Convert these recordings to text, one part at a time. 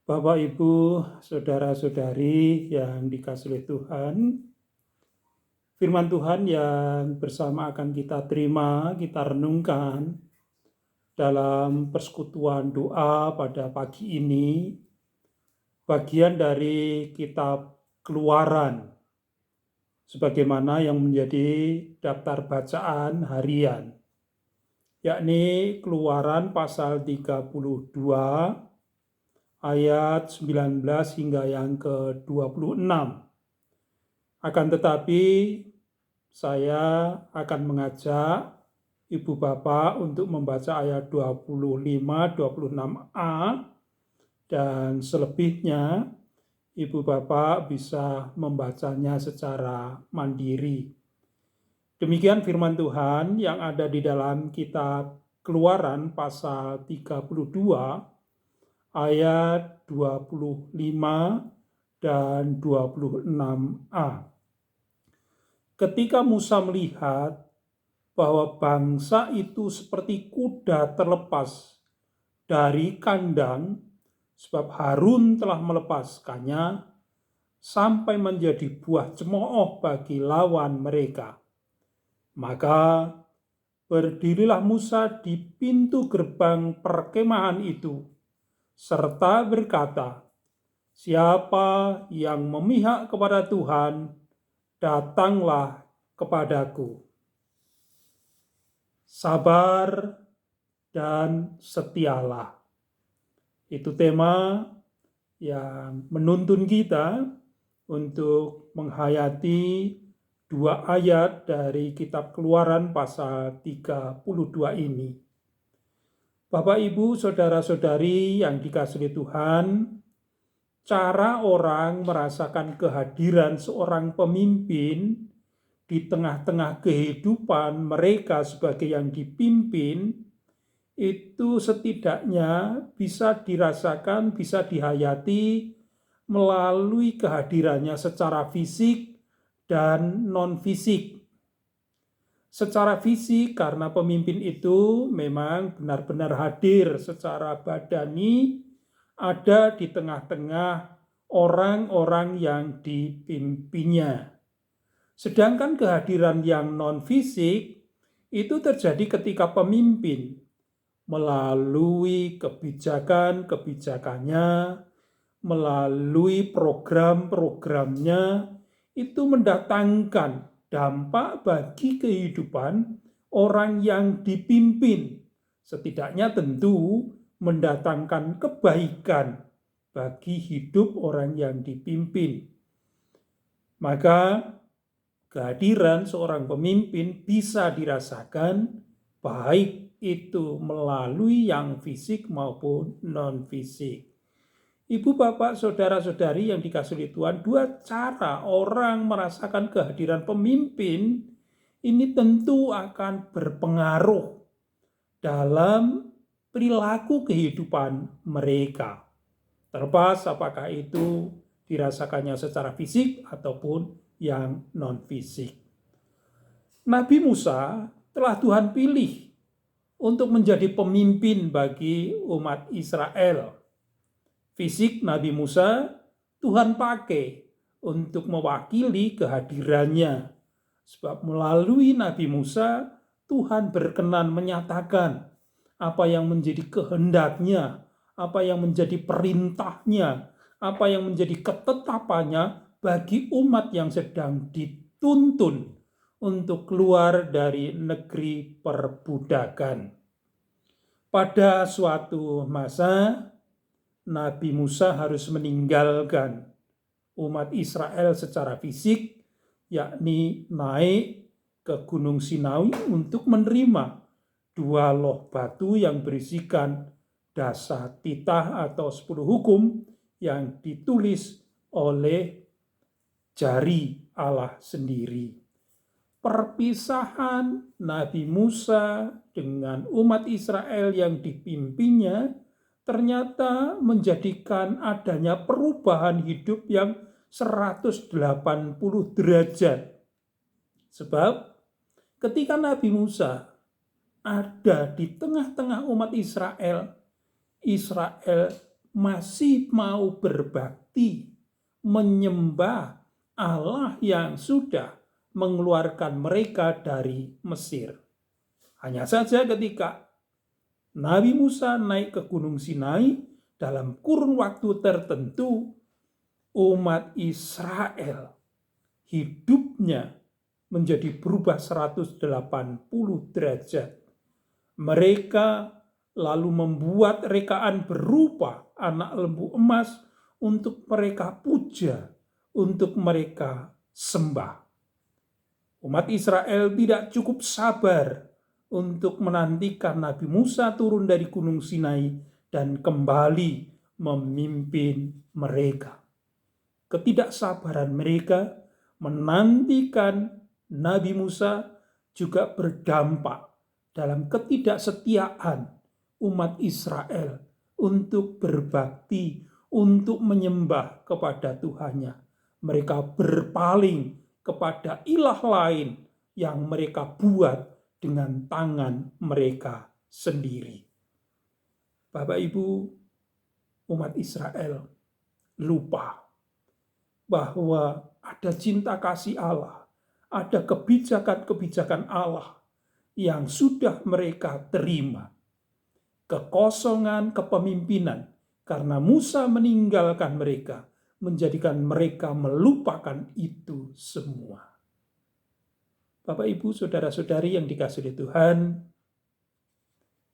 Bapak, Ibu, saudara-saudari yang dikasihi oleh Tuhan, firman Tuhan yang bersama akan kita terima, kita renungkan dalam persekutuan doa pada pagi ini, bagian dari kitab Keluaran, sebagaimana yang menjadi daftar bacaan harian, yakni Keluaran pasal 32, ayat 19 hingga yang ke-26. Akan tetapi saya akan mengajak Ibu Bapak untuk membaca ayat 25-26a, dan selebihnya Ibu Bapak bisa membacanya secara mandiri. Demikian firman Tuhan yang ada di dalam kitab Keluaran pasal 32 ayat 25 dan 26a. Ketika Musa melihat bahwa bangsa itu seperti kuda terlepas dari kandang, sebab Harun telah melepaskannya, sampai menjadi buah cemooh bagi lawan mereka, maka berdirilah Musa di pintu gerbang perkemahan itu, serta berkata, "Siapa yang memihak kepada Tuhan, datanglah kepadaku." Sabar dan setialah. Itu tema yang menuntun kita untuk menghayati dua ayat dari kitab Keluaran pasal 32 ini. Bapak, Ibu, saudara-saudari yang dikasihi Tuhan, cara orang merasakan kehadiran seorang pemimpin di tengah-tengah kehidupan mereka sebagai yang dipimpin, itu setidaknya bisa dirasakan, bisa dihayati melalui kehadirannya secara fisik dan non-fisik. Secara fisik karena pemimpin itu memang benar-benar hadir secara badani, ada di tengah-tengah orang-orang yang dipimpinnya. Sedangkan kehadiran yang non-fisik itu terjadi ketika pemimpin melalui kebijakan-kebijakannya, melalui program-programnya, itu mendatangkan dampak bagi kehidupan orang yang dipimpin. Setidaknya tentu mendatangkan kebaikan bagi hidup orang yang dipimpin. Maka kehadiran seorang pemimpin bisa dirasakan baik itu melalui yang fisik maupun non-fisik. Ibu, Bapak, saudara-saudari yang dikasihi Tuhan, dua cara orang merasakan kehadiran pemimpin ini tentu akan berpengaruh dalam perilaku kehidupan mereka. Terlepas apakah itu dirasakannya secara fisik ataupun yang non-fisik. Nabi Musa telah Tuhan pilih untuk menjadi pemimpin bagi umat Israel. Fisik Nabi Musa Tuhan pakai untuk mewakili kehadirannya, sebab melalui Nabi Musa Tuhan berkenan menyatakan apa yang menjadi kehendaknya, apa yang menjadi perintahnya, apa yang menjadi ketetapannya bagi umat yang sedang dituntun untuk keluar dari negeri perbudakan. Pada suatu masa, Nabi Musa harus meninggalkan umat Israel secara fisik, yakni naik ke Gunung Sinai untuk menerima dua loh batu yang berisikan dasar titah atau 10 hukum yang ditulis oleh jari Allah sendiri. Perpisahan Nabi Musa dengan umat Israel yang dipimpinnya ternyata menjadikan adanya perubahan hidup yang 180 derajat. Sebab ketika Nabi Musa ada di tengah-tengah umat Israel, Israel masih mau berbakti, menyembah Allah yang sudah mengeluarkan mereka dari Mesir. Hanya saja ketika Nabi Musa naik ke Gunung Sinai, dalam kurun waktu tertentu umat Israel hidupnya menjadi berubah 180 derajat. Mereka lalu membuat rekaan berupa anak lembu emas untuk mereka puja, untuk mereka sembah. Umat Israel tidak cukup sabar untuk menantikan Nabi Musa turun dari Gunung Sinai dan kembali memimpin mereka. Ketidaksabaran mereka menantikan Nabi Musa juga berdampak dalam ketidaksetiaan umat Israel untuk berbakti, untuk menyembah kepada Tuhannya. Mereka berpaling kepada ilah lain yang mereka buat dengan tangan mereka sendiri. Bapak Ibu, umat Israel lupa bahwa ada cinta kasih Allah, ada kebijakan-kebijakan Allah yang sudah mereka terima. Kekosongan kepemimpinan karena Musa meninggalkan mereka, menjadikan mereka melupakan itu semua. Bapak, Ibu, saudara-saudari yang dikasihi Tuhan,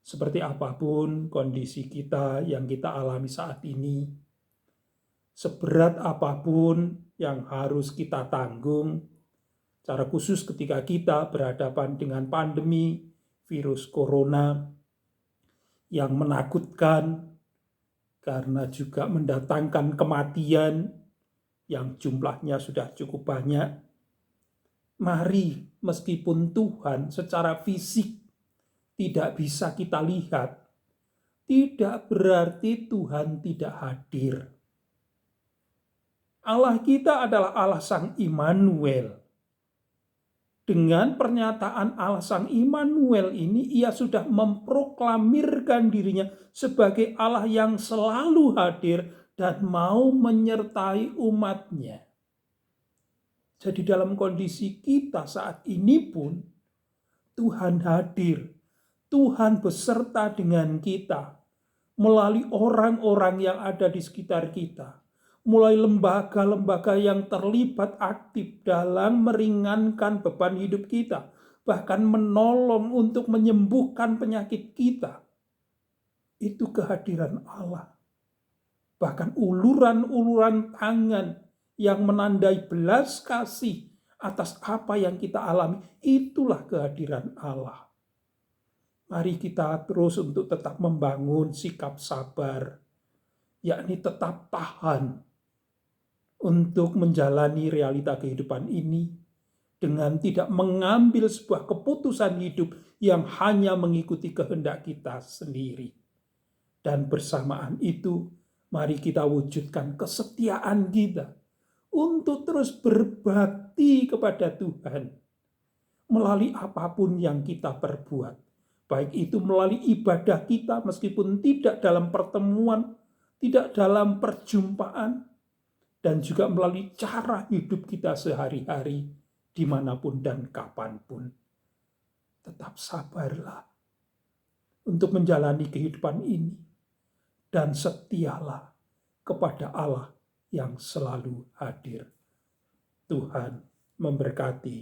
seperti apapun kondisi kita yang kita alami saat ini, seberat apapun yang harus kita tanggung, secara khusus ketika kita berhadapan dengan pandemi virus corona yang menakutkan karena juga mendatangkan kematian yang jumlahnya sudah cukup banyak. Mari, meskipun Tuhan secara fisik tidak bisa kita lihat, tidak berarti Tuhan tidak hadir. Allah kita adalah Allah Sang Immanuel. Dengan pernyataan Allah Sang Immanuel ini, ia sudah memproklamirkan dirinya sebagai Allah yang selalu hadir dan mau menyertai umatnya. Jadi dalam kondisi kita saat ini pun, Tuhan hadir. Tuhan beserta dengan kita melalui orang-orang yang ada di sekitar kita. Mulai lembaga-lembaga yang terlibat aktif dalam meringankan beban hidup kita, bahkan menolong untuk menyembuhkan penyakit kita. Itu kehadiran Allah. Bahkan uluran-uluran tangan yang menandai belas kasih atas apa yang kita alami, itulah kehadiran Allah. Mari kita terus untuk tetap membangun sikap sabar, yakni tetap tahan untuk menjalani realita kehidupan ini dengan tidak mengambil sebuah keputusan hidup yang hanya mengikuti kehendak kita sendiri. Dan bersamaan itu, mari kita wujudkan kesetiaan kita untuk terus berbakti kepada Tuhan melalui apapun yang kita perbuat. Baik itu melalui ibadah kita meskipun tidak dalam pertemuan, tidak dalam perjumpaan, dan juga melalui cara hidup kita sehari-hari, dimanapun dan kapanpun. Tetap sabarlah untuk menjalani kehidupan ini, dan setialah kepada Allah yang selalu hadir. Tuhan memberkati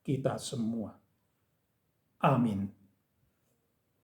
kita semua. Amin.